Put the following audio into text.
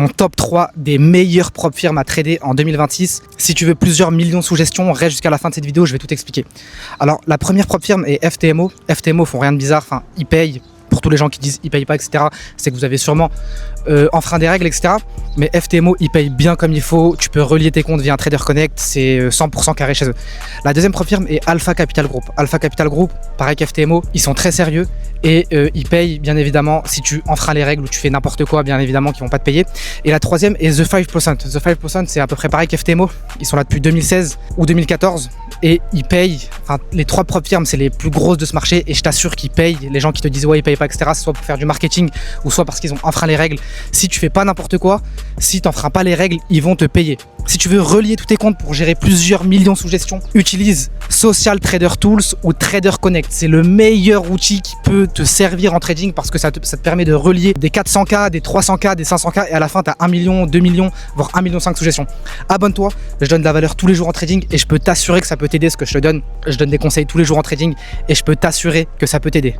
Mon top 3 des meilleures prop firmes à trader en 2026. Si tu veux plusieurs millions sous gestion, reste jusqu'à la fin de cette vidéo, je vais tout expliquer. Alors, la première prop firme est FTMO. FTMO font rien de bizarre, enfin, ils payent. Pour tous les gens qui disent ils payent pas, etc., c'est que vous avez sûrement enfreint des règles, etc. Mais FTMO, ils payent bien comme il faut. Tu peux relier tes comptes via un Trader Connect, c'est 100% carré chez eux. La deuxième prop firme est Alpha Capital Group. Alpha Capital Group, pareil qu'FTMO, ils sont très sérieux et ils payent bien évidemment si tu enfreins les règles ou tu fais n'importe quoi, bien évidemment qu'ils vont pas te payer. Et la troisième est The 5%. The 5%, c'est à peu près pareil qu'FTMO. Ils sont là depuis 2016 ou 2014 et ils payent. Enfin, les trois prop firmes, c'est les plus grosses de ce marché et je t'assure qu'ils payent. Les gens qui te disent ouais, ils payent pas, etc., soit pour faire du marketing ou soit parce qu'ils ont enfreint les règles. Si tu fais pas n'importe quoi, si t'enfreins pas les règles, ils vont te payer. Si tu veux relier tous tes comptes pour gérer plusieurs millions sous gestion, utilise Social Trader Tools ou Trader Connect. C'est le meilleur outil qui peut te servir en trading parce que ça te permet de relier des 400K, des 300K, des 500K et à la fin tu as 1 million, 2 millions, voire 1,5 million sous gestion. Abonne-toi, je donne de la valeur tous les jours en trading et je peux t'assurer que ça peut t'aider ce que je te donne. Je donne des conseils tous les jours en trading et je peux t'assurer que ça peut t'aider.